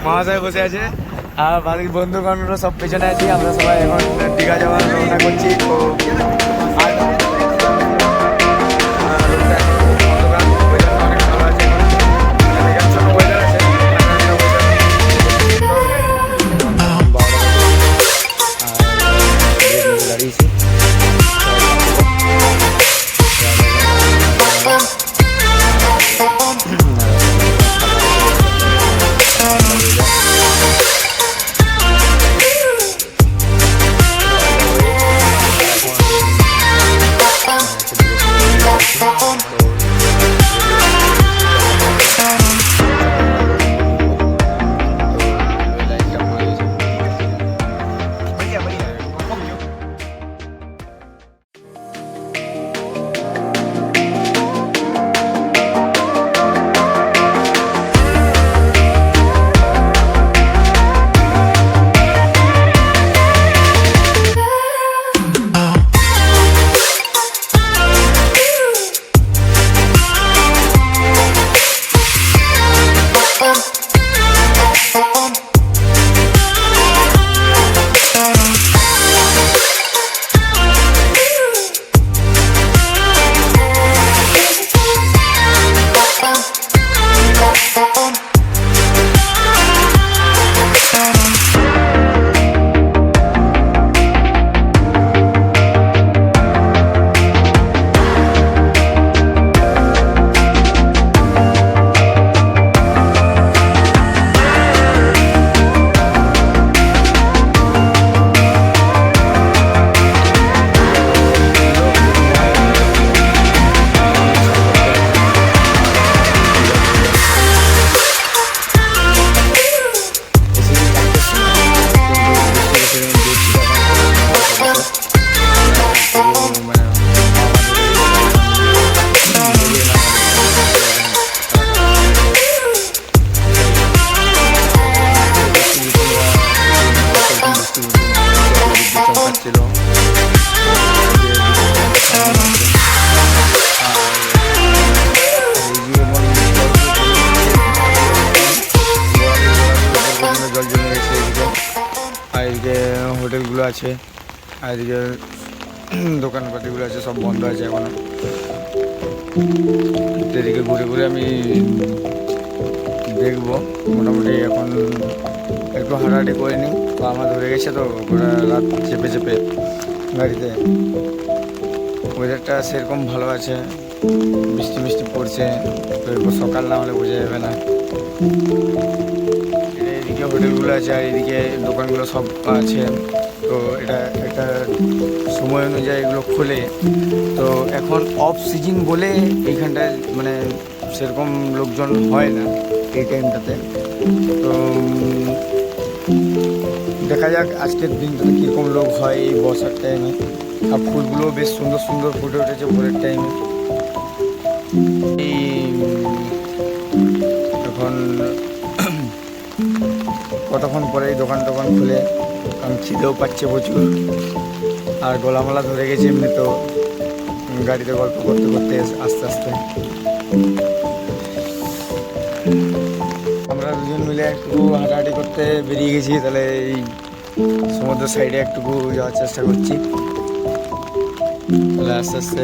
মহাশয় বসে আছে আর বাড়ির বন্ধুগণরা সব পেছনে আছি। আমরা সবাই এখন দীঘা যাওয়ার রওনা করছি। তো হোটেলগুলো আছে আর এদিকে দোকানপাতিগুলো আছে, সব বন্ধ আছে এখন। এদিকে ঘুরে ঘুরে আমি দেখবো। মোটামুটি এখন একটু হাঁটাহাঁটি করে নিই। তো আমার ধরে গেছে তো গোটা রাত চেপে চেপে গাড়িতে। ওয়েদারটা সেরকম ভালো আছে, বৃষ্টি মিষ্টি পড়ছে, তো সকাল না হলে বোঝা যাবে না। এদিকে হোটেলগুলো আছে আর এদিকে দোকানগুলো সব আছে। তো এটা একটা সময় অনুযায়ী এগুলো খোলে। তো এখন অফ সিজন বলে এইখানটায় মানে সেরকম লোকজন হয় না এই টাইমটাতে। তো দেখা যাক আজকের দিনটাতে কীরকম লোক হয় এই বর্ষার টাইমে। আর ফুলগুলোও বেশ সুন্দর সুন্দর ফুটে উঠেছে ভোরের টাইমে। এই এখন কতক্ষণ পরে এই দোকান খুলে, কারণ খিদেও পাচ্ছে প্রচুর আর গলামালা ধরে গেছে এমনি। তো গাড়িতে গল্প করতে করতে আস্তে আস্তে আমরা দুজন মিলে একটু হাঁটাহাঁটি করতে বেরিয়ে গেছি। তাহলে এই সমুদ্র সাইডে একটুকু যাওয়ার চেষ্টা করছি। তাহলে আস্তে আস্তে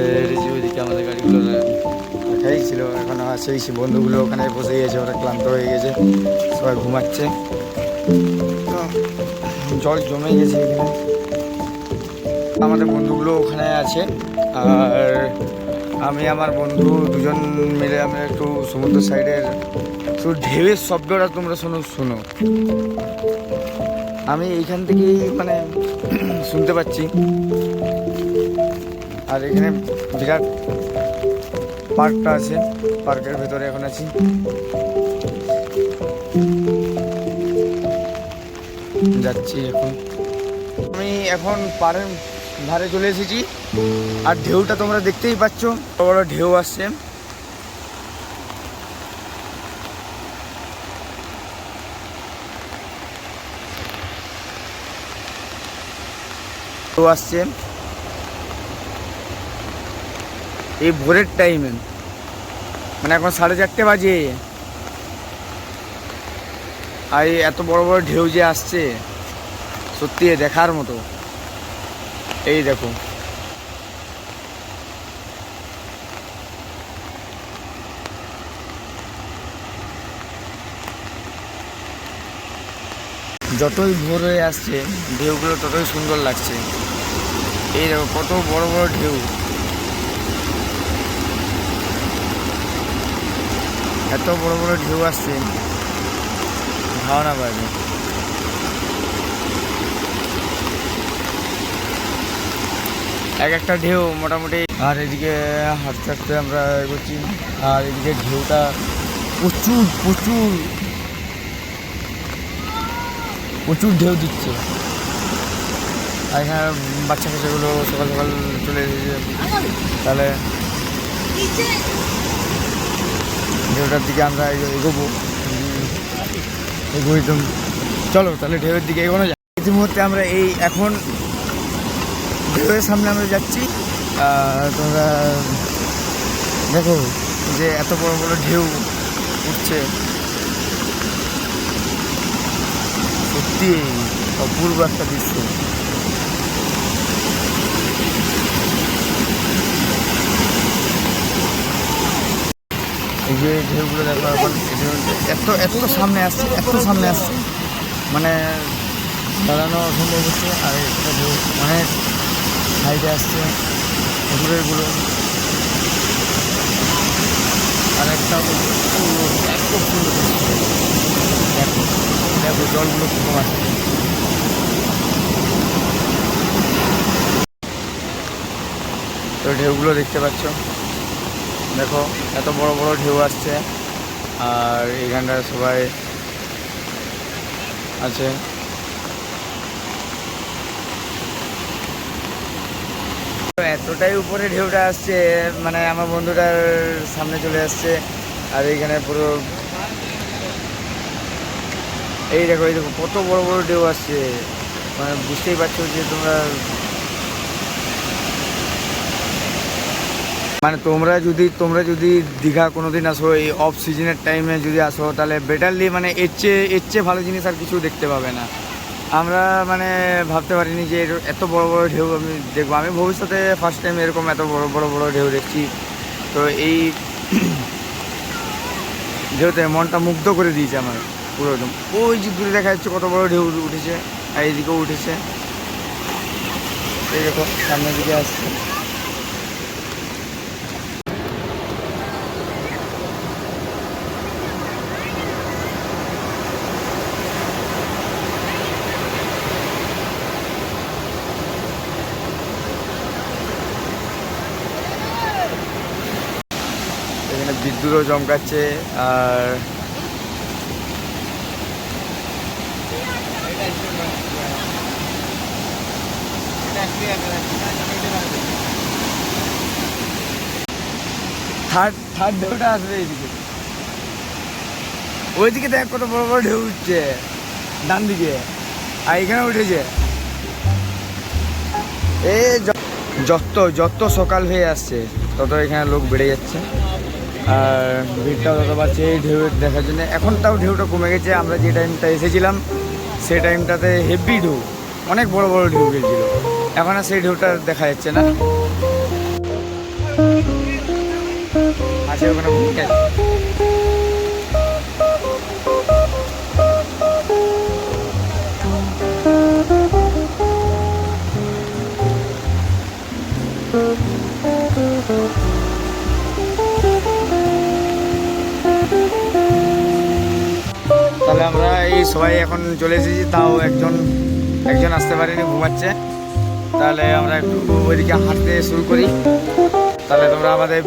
ওইদিকে আমাদের গাড়িগুলো রাখাই ছিল, এখন আছেই। বন্ধুগুলো ওখানে বসে গেছে, ওরা ক্লান্ত হয়ে গেছে, সবাই ঘুমাচ্ছে। জল জমে গেছে এখানে। আমাদের বন্ধুগুলো ওখানে আছে আর আমি আমার বন্ধু দুজন মিলে আমরা একটু সমুদ্র সাইডের শুধু ঢেউয়ের শব্দটা তোমরা শোনো। আমি এইখান থেকেই মানে শুনতে পাচ্ছি। আর এখানে বিরাট পার্কটা আছে, পার্কের ভেতরে এখন আছি। যাচ্ছি এখন। আমি এখন পাড়ের ধারে চলে এসেছি আর ঢেউটা তোমরা দেখতেই পাচ্ছ, বড় বড় ঢেউ আসছে। আসছে এই ভোরের টাইমে, মানে এখন 4:30 বাজে। আর এত বড় বড় ঢেউ যে আসছে সত্যি দেখার মতো। এই দেখো যতই ভোর হয়ে আসছে ঢেউগুলো ততই সুন্দর লাগছে। এই দেখো কত বড় বড় ঢেউ, এত বড় বড় ঢেউ আসছে ধারণা পাবে। এক একটা ঢেউ মোটামুটি। আর এদিকে হাঁটতে হাঁটতে আমরা এগোচ্ছি, আর এদিকে ঢেউটা প্রচুর প্রচুর প্রচুর ঢেউ দিচ্ছে। আর এখানে বাচ্চা কাচ্চাগুলো সকাল সকাল চলে এসেছে, তাহলে ঢেউটার দিকে আমরা এগোবো। চলো তাহলে ঢেউয়ের দিকে এগোনো যায়। ইতিমধ্যে আমরা এখন ঢেউয়ের সামনে আমরা যাচ্ছি। তোমরা দেখো যে এত বড় বড় ঢেউ উঠছে, সত্যি অপূর্ব একটা দৃশ্য। এই যে ঢেউগুলো দেখো এখন এত এত সামনে আসছে, এত সামনে আসছে, মানে দাঁড়ানো অসম্ভব হচ্ছে। আর একটা ঢেউ অনেক হাইটে আসছে পুকুরেরগুলো, আর একটা এত সুন্দর দেখো দেখো জলগুলো কম আসছে। তো ঢেউগুলো দেখতে পাচ্ছ, দেখো এত বড় বড় ঢেউ আসছে। আর এইখানটায় সবাই আছে। এতটাই উপরে ঢেউটা আসছে, মানে আমার বন্ধুটার সামনে চলে আসছে। আর এইখানে পুরো এই দেখো কত বড় বড় ঢেউ আসছে, মানে বুঝতেই পারছো যে তোমরা, মানে তোমরা যদি দীঘা কোনোদিন আসো এই অফ সিজনের টাইমে যদি আসো, তাহলে বেটারলি মানে এর চেয়ে ভালো জিনিস আর কিছু দেখতে পাবে না। আমরা মানে ভাবতে পারিনি যে এত বড় বড় ঢেউ আমি দেখবো। আমি ভবিষ্যতে ফার্স্ট টাইম এরকম এত বড় বড় ঢেউ দেখছি। তো এই ঢেউতে মনটা মুগ্ধ করে দিয়েছে আমার পুরো একদম। ওই যে দূরে দেখা যাচ্ছে কত বড় ঢেউ উঠেছে, আর এইদিকেও উঠেছে। এই দেখো সামনের দিকে আসছে। এখানে বিদ্যুৎও চমকাচ্ছে। আর থার্ড ঢেউটা আসবে এইদিকে, ওইদিকে দেখ কত বড় বড় ঢেউ উঠছে ডান দিকে, আর এখানে উঠেছে। এই যত সকাল হয়ে আসছে তত এখানে লোক বেড়ে যাচ্ছে, আর ভিড়টাও তত বাড়ছে এই ঢেউ দেখার জন্য। এখন তাও ঢেউটা কমে গেছে। আমরা যে টাইমটা এসেছিলাম সেই টাইমটাতে হেভি ঢেউ, অনেক বড় বড় ঢেউ গেছিল। এখন আর সেই ঢেউটা দেখা যাচ্ছে না। আছে ওখানে ভূমিকা। তাহলে আমরা এই সবাই এখন চলে এসেছি, তাও একজন আসতে পারেনি, ঘুমাচ্ছে। তাহলে আমরা একটু ওইদিকে হাঁটতে শুরু করি। তাহলে তোমরা আমাদের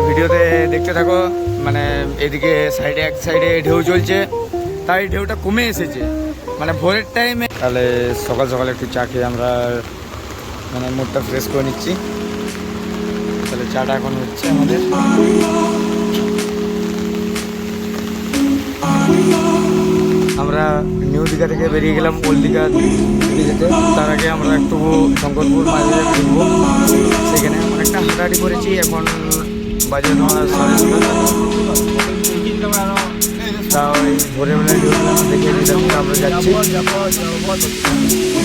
ভিডিওতে দেখতে থাকো। মানে এদিকে এক সাইডে ঢেউ চলছে, তাই ঢেউটা কমে এসেছে মানে ভোরের টাইমে। তাহলে সকাল সকাল একটু চা খেয়ে আমরা মানে মুডটা ফ্রেশ করে নিচ্ছি। তাহলে চাটা এখন হচ্ছে আমাদের। আমরা নিউ দীঘা থেকে বেরিয়ে গেলাম ওল্ড দীঘা যেতে। তার আগে আমরা একটু শঙ্করপুর মাঝে ঘুরবো, সেখানে অনেকটা হাঁটাহাঁটি করেছি। এখন বাজে তোমার 9:30। তাও এই ভোরবেলায় ঢুকলাম, দেখে নিলাম আমরা যাচ্ছি।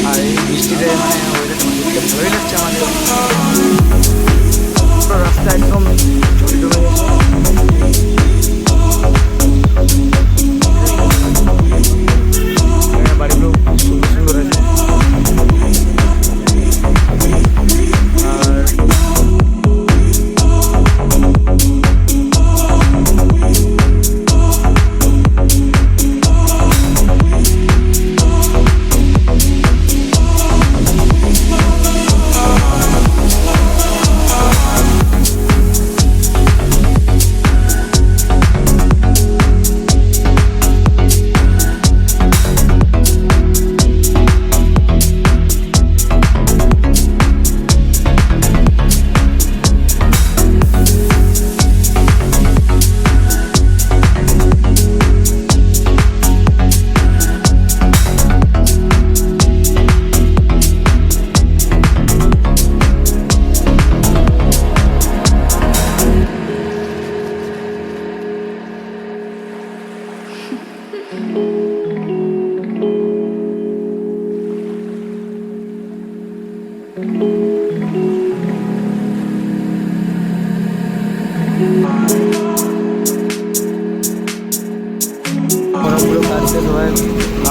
আর এই বৃষ্টিতে মানে ওয়েদারটা ভালোই লাগছে আমাদের। রাস্তা একদম জমে জমে গেছে। বাড়িগুলো সুন্দর সুন্দর আছে।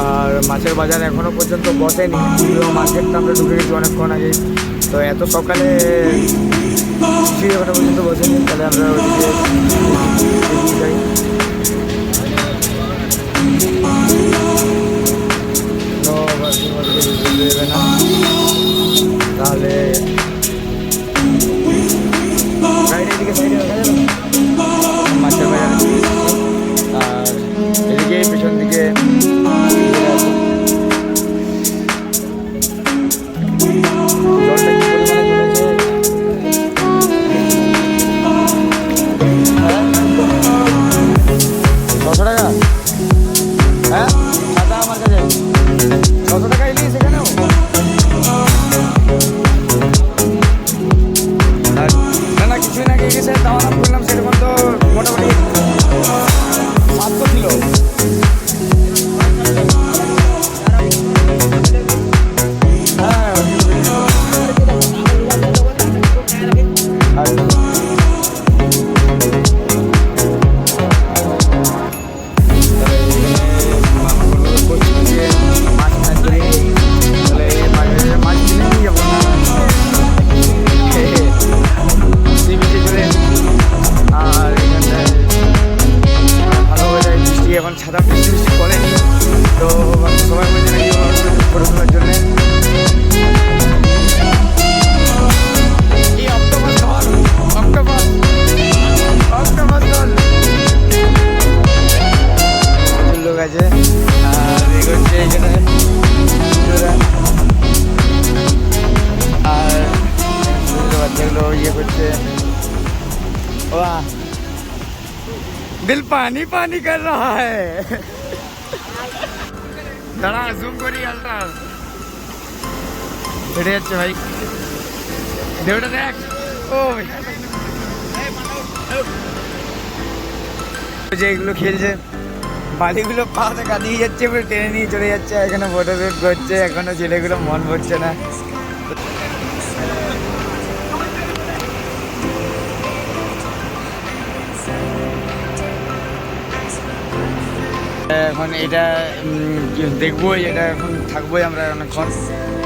আর মাছের বাজার এখনো পর্যন্ত বসেনি, মার্কেটটা আমরা ঢুকে গেছি অনেকক্ষণ আগে। তো এত সকালে কিছুই এখনো পর্যন্ত বসেনি, তাহলে আমরা ওইদিকে এগিয়ে যাই। দেবে না তাহলে মাছের বাজার। আর এদিকে পেছন দিকে জলটা কি পরিমাণে চলেছে। হ্যাঁ 600 টাকা। হ্যাঁ দাদা আমার কাছে 600 টাকা এলি সেখানেও। না না কিছুই না, গিয়ে দাওয়া নাম করলাম সেরকম তো মোটামুটি 700 ছিল। এখন ছাতা বৃষ্টি বৃষ্টি পড়েনি, তো সবাই বলছে নাকি ফটো তোলার জন্যে। লোক আছে আর এগোচ্ছে এখানে, আর বাচ্চাগুলো ইয়ে করছে। दिल पानी पानी कर रहा है। दाड़ा जूम करी अल्ट्रा হেঁটে যাচ্ছে ভাই, দেওটা দেখ। ও যে এগুলো খেলছে, বালিগুলো পাতে কাঁদিয়ে যাচ্ছে, পুরো টেনে নিয়ে চলে যাচ্ছে। এখানে ফটো শুট করছে, এখনো ছেলেগুলো মন ভরছে না। এখন এটা দেখবোই, এটা এখন থাকবোই আমরা অনেকক্ষণ।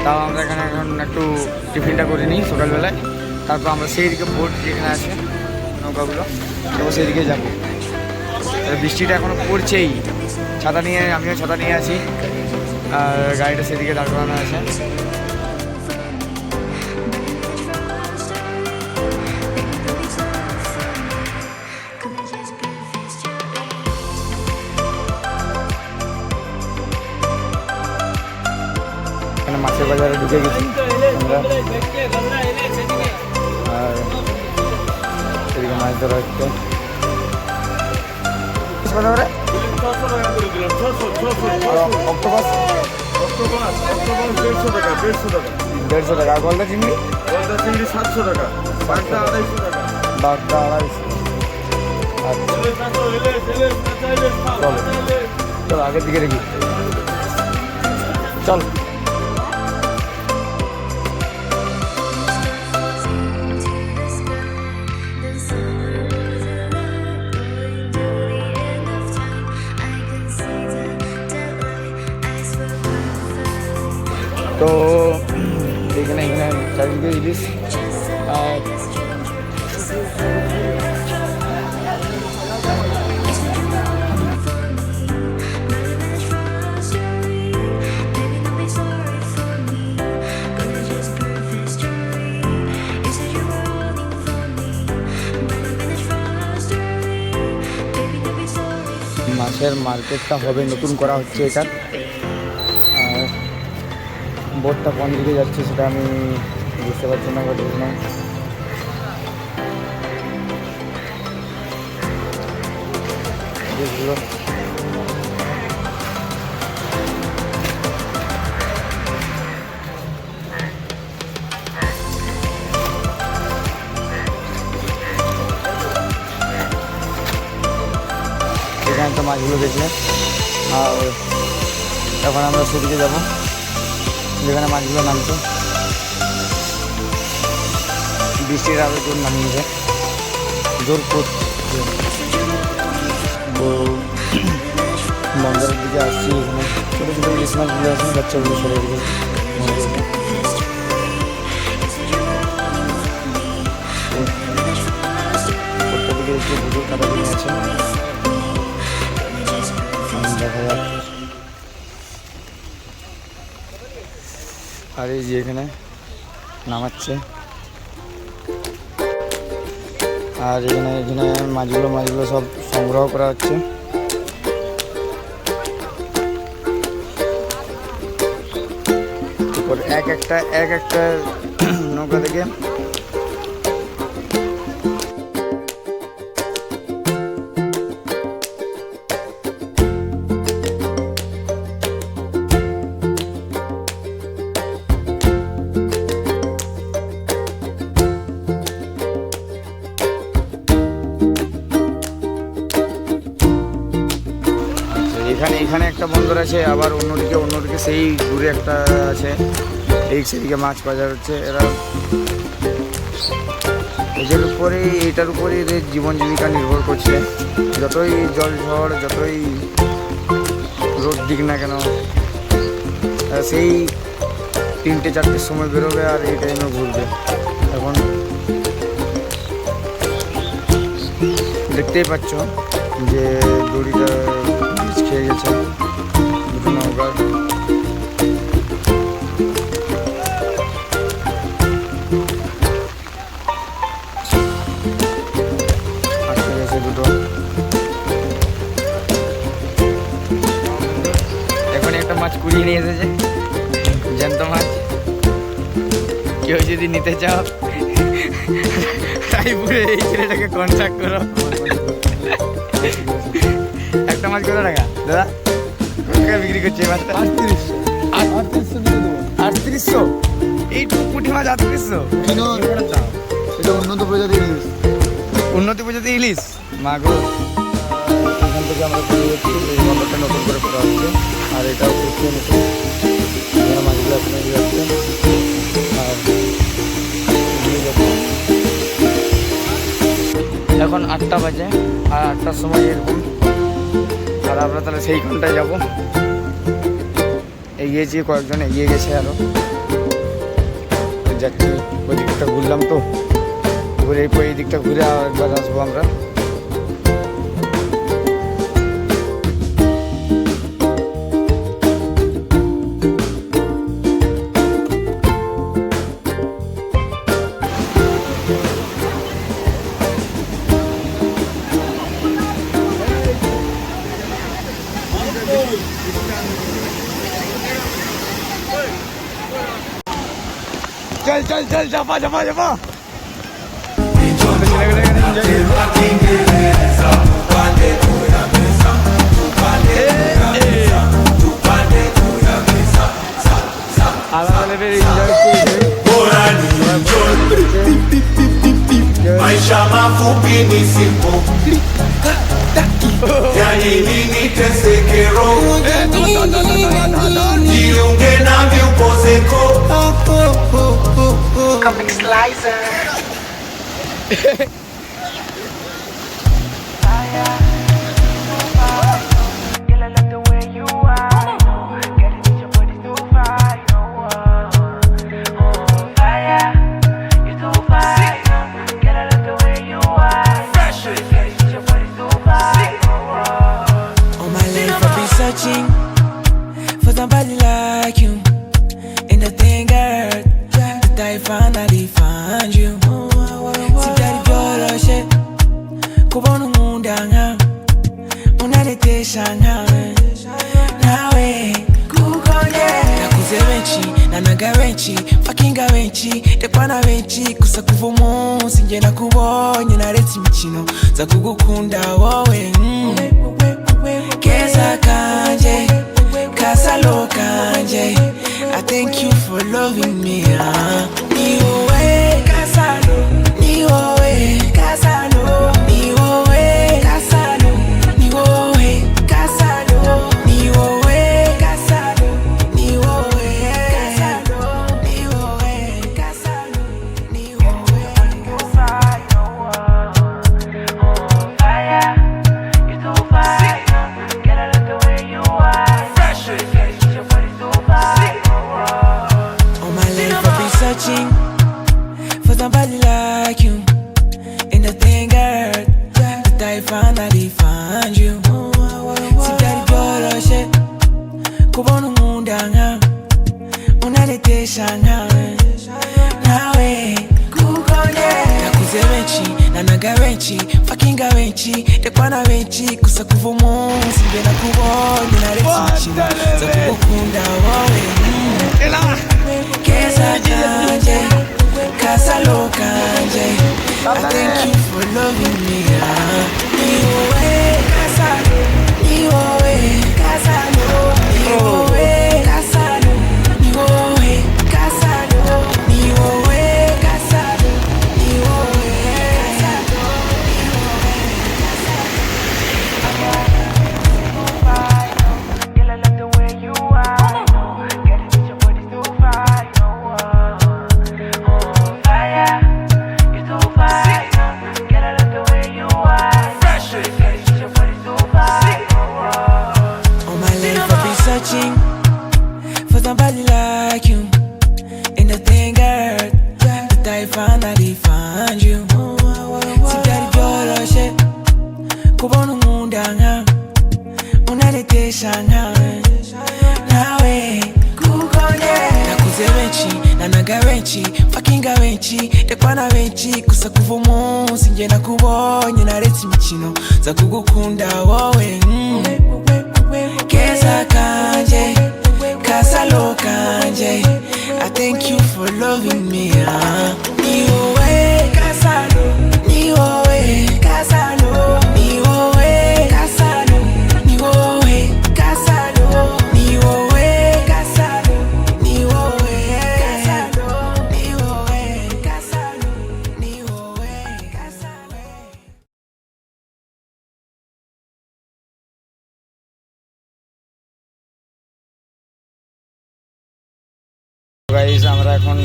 তাও আমরা এখানে এখন একটু টিফিনটা করে নিই সকালবেলায়, তারপর আমরা সেই দিকে বোট যেখানে আছে নৌকাগুলো, তো সেই দিকে যাবো। বৃষ্টিটা এখনও পড়ছেই, ছাতা নিয়ে, আমিও ছাতা নিয়ে আছি, আর গাড়িটা সেদিকে দাঁড় করানো আছে। মাছের বাজারে ঢুকে গেছি আমরা, আর সেদিকে মাছ ধরা হচ্ছে। অক্টোপাস 150 টাকা। গলদা চিংড়ি 700 টাকা, বাগদা 250 টাকা। চলো চলো আগের দিকে দেখি, চল। তো এখানে চারিদিকে ইলিশ, আর মাছের মার্কেটটা হবে, নতুন করা হচ্ছে এটা। আর বোটটা কোন দিকে যাচ্ছে সেটা আমি বুঝতে পারছি না, বাট এখানে এখানে তো মাছগুলো দেখলে। আর এখন আমরা সেদিকে যাব যেখানে মাছগুলো নামছে, বৃষ্টির আরও জোর নামিয়েছে, জোর করছে। তো বন্দরের দিকে আসছি, এখানে ছোটো ছোটো ইলিশ মাছগুলো আছে, বাচ্চাগুলো সরে দিকে প্রত্যেকদিকে একটু বুঝুর কাটা নিয়ে আছে, দেখা যাক। আর এই যে এখানে নামাচ্ছে, আর এখানে এখানে মাছগুলো সব সংগ্রহ করা হচ্ছে। এক একটা নৌকা থেকে এখানে একটা বন্দর আছে, আবার অন্যদিকে সেই দূরে একটা আছে, সেদিকে মাছ বাজার হচ্ছে। এরা এইটার উপরে এদের জীবন জীবিকা নির্ভর করছে। যতই জল ঝড়, যতই রোদ দিক না কেন, সেই 3-4টের সময় বেরোবে আর এই টাইমে ঘুরবে। এখন দেখতেই পাচ্ছ যে দড়িটা খেয়ে গেছে দুটো নৌকার। আটকে গেছে দুটো। এখন একটা মাছ কুড়িয়ে নিয়ে এসেছে, জ্যান্ত মাছ। কেউ যদি নিতে চাও রায়পুরে এই ছেলেটাকে কন্ট্যাক্ট করো। একটা মাছ কত টাকা দাদা বিক্রি করছে? মাছটা 3800। এই পুঁটি মাছ 3800। এটা উন্নত প্রজাতির ইলিশ মাগো। এখান থেকে আমরা করে যাচ্ছি, এই বন্দরটা নতুন করে করা হচ্ছে। আর এটাও করছে নতুন, এখানে মাছগুলো আপনার যাচ্ছে। আর এখন 8টা বাজে, আর 8টার সময় এরকম। আর আমরা তাহলে সেইখানটায় যাবো। এগিয়েছি, কয়েকজন এগিয়ে গেছে, আরও যাচ্ছি। ওই দিকটা ঘুরলাম, তো ঘুরে এই দিকটা ঘুরে একবার আসবো আমরা। चल चल चल जपा जपा जपा maisha mafupi ni sipo Yani nini tesekero jiunge nami upozeko Comic Slicer. For somebody like you, and the thing girl, that I finally find you. Si piari bioloshe, kubona umundanga, unaniteshanga, nawe kukonde. Nakuze benchi, nanaga benchi, fakinga benchi, tekwana benchi, kusa kuvumu, sinje nakubonye naretse imikino, za kugukunda wowe. Keza kanje, kasalo kanje, I thank you for loving me. Ni owe kasalo, ni owe kasalo, ni owe kasalo, ni owe kasalo, ni owe kasalo, ni owe kasalo, ni owe kasalo, ni owe searching for somebody like you, and the thing girl, that I finally find you. Si piari bioloshe, kubona umundanga, unaniteshanga, nawe kukonde. Nakuze benchi, nanaga benchi, fakinga benchi, tekwana benchi, kusa kuvumu, sinje nakubonye naretse imikino, za kugukunda wowe. Keza kanje, kasalo kanje, I thank you for loving me. Ni owe kasalo, ni owe kasalo, ni owe kasalo, ni owe kasalo, ni owe kasalo, ni owe kasalo, Girl, I love the way you are. Get it with your body so fine. Fire, you so fine. Girl, I love the way you are. Get it with your body so fine. all my life I've been searching for somebody like you, and the thing girl, that I finally find you. Si piari bioloshe, kubona umundanga, unaniteshanga, nawe kukonde. Nakuze benchi, nanaga benchi, fakinga benchi, tekwana benchi, kusa kuvumu, sinje nakubonye naretse imikino, za kugukunda wowe. Keza kanje, kasalo kanje, I thank you for loving me. Ni owe kasalo, ni owe kasalo, ni owe kasalo, ni owe kasalo, ni owe kasalo, ni owe kasalo, ni owe kasalo, ni owe kasalo. Guys আমরা এখন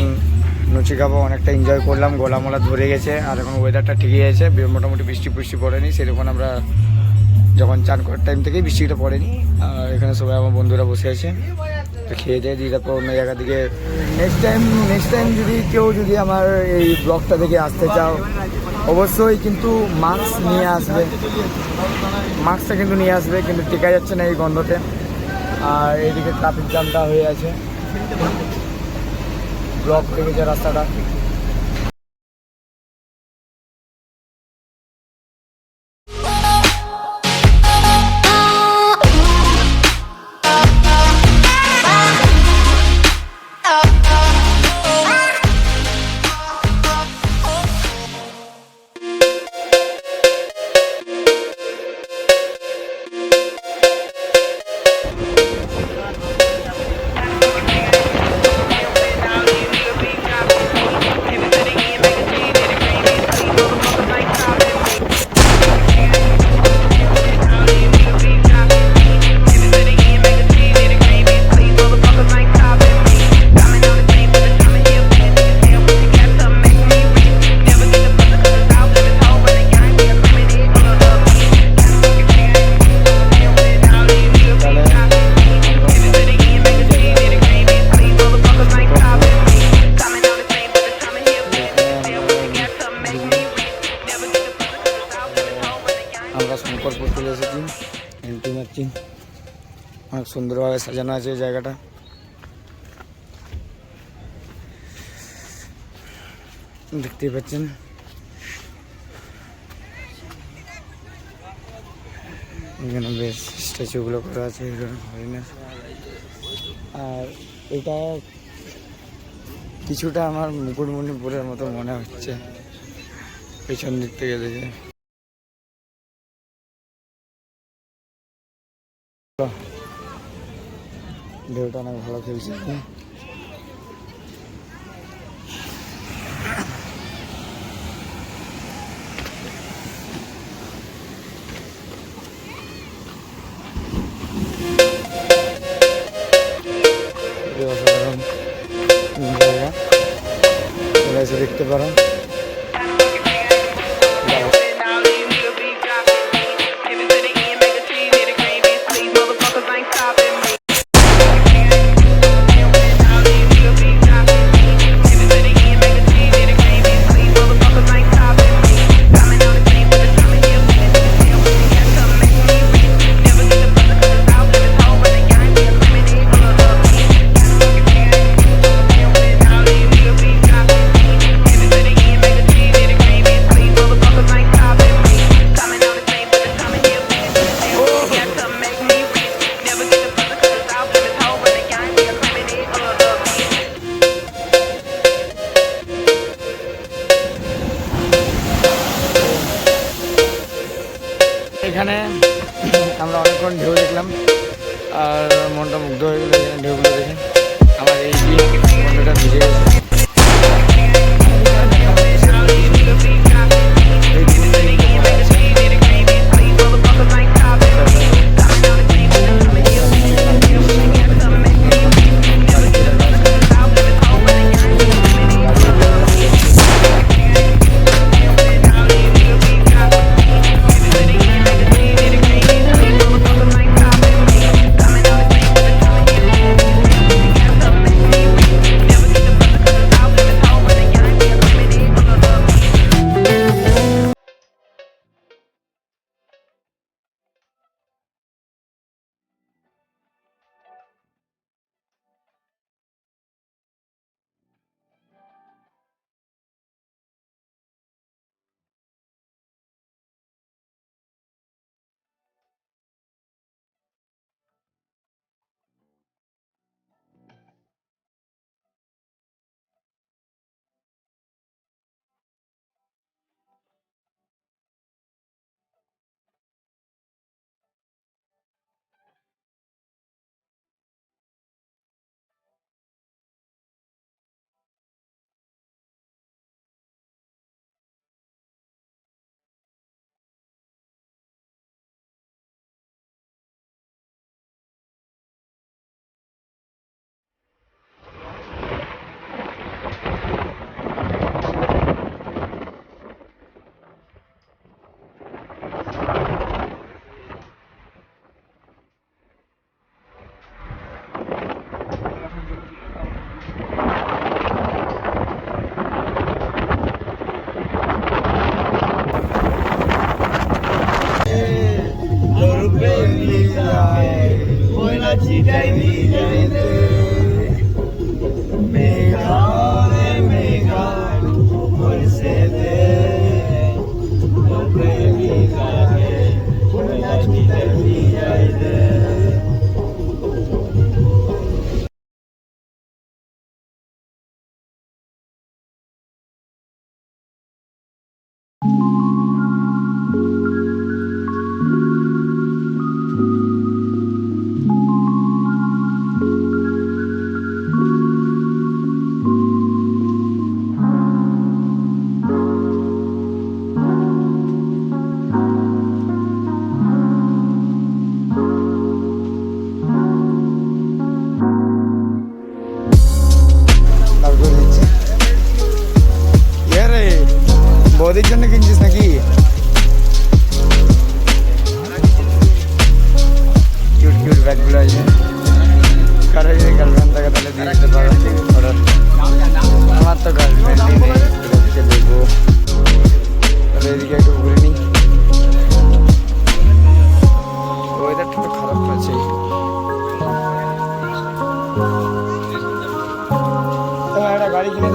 লুচি খাবো, অনেকটা enjoy করলাম, গলা মলা ধরে গেছে, আর এখন ওয়েদারটা ঠিকই আছে, মোটামুটি বৃষ্টি ফৃষ্টি পড়েনি সেরকম। আমরা যখন চান করার টাইম থেকেই বৃষ্টিটা পড়েনি। আর এখানে সবাই আমার বন্ধুরা বসে আছে, তো খেয়ে দিয়ে দিই, তারপর অন্য জায়গা থেকে নেক্সট টাইম যদি আমার এই ব্লগটা দেখে আসতে চাও অবশ্যই কিন্তু মাস্ক নিয়ে আসবে, মাস্কটা কিন্তু নিয়ে আসবে, কিন্তু টেকা যাচ্ছে না এই গন্ধতে। আর এইদিকে ট্রাফিক জ্যামটা হয়ে আছে, ব্লক থেকে যে রাস্তাটা। সুন্দরভাবে সাজানো আছে এই জায়গাটা। দেখতেই পাচ্ছেন। এখানে বেশ স্ট্যাচুগুলো করা আছে হরিণের। আর এটা কিছুটা আমার মুকুটমণিপুরের মতো মনে হচ্ছে পেছন দিক থেকে দেখে। ঢেউটা অনেক ভালো খেলছে। অসাধারণ জায়গা, তোমরা এসে দেখতে পারো। এখানে আমরা অনেকক্ষণ ঢেউ দেখলাম আর মনটা মুগ্ধ হয়ে গেলো এখানে ঢেউগুলো দেখে। আমার এই মনটা ভিজে গেছে।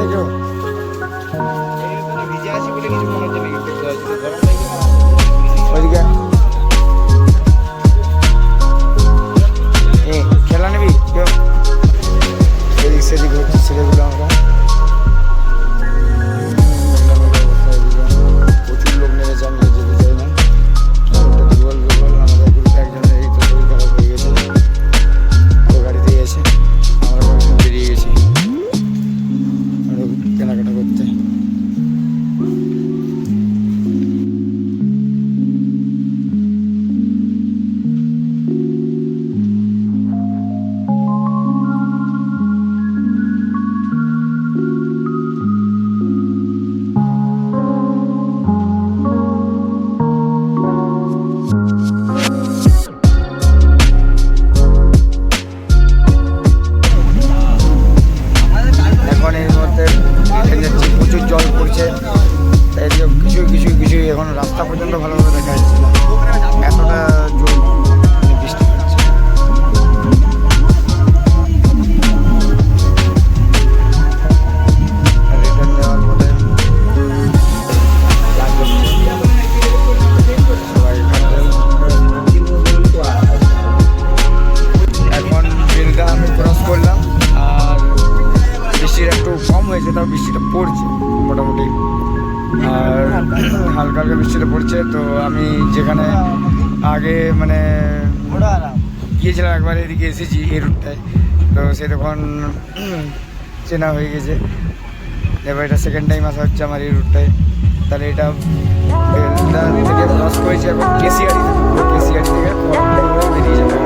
দেখো ওইদিকে খেলা নিবি কেউ এদিক সেদিক হচ্ছে ছেলেগুলো আমরা প্রচুর লোক নেমেছে আমি যেতে চাই না দুর্বল আমাদের গ্রুপে একজনের এই তো শরীর খারাপ হয়ে গেছে তো গাড়িতেই আছে আমরা বেরিয়ে গেছি কেনাকাটা করতে এখন এর মধ্যে যাচ্ছি প্রচুর জল পড়ছে তাই কিছুই এখন রাস্তা পর্যন্ত ভালোভাবে দেখা যাচ্ছে না এতটা জল বৃষ্টি হচ্ছে রিটার্ন যাওয়ার পরে সবাই এখন বিলটা আমি ক্রস করলাম আর বৃষ্টিটা একটু কম হয়েছে তাও বৃষ্টিটা পড়ছে মোটামুটি আর হালকা হালকা বৃষ্টিটা পড়ছে তো আমি যেখানে আগে মানে গিয়েছিলাম একবার এদিকে এসেছি এই রুটটায় তো সে তখন চেনা হয়ে গেছে এবার এটা সেকেন্ড টাইম আসা হচ্ছে আমার এই রুটটায় তাহলে এটা থেকে ক্রস করেছে এবং কেসিআরি থেকে বেরিয়ে যাবে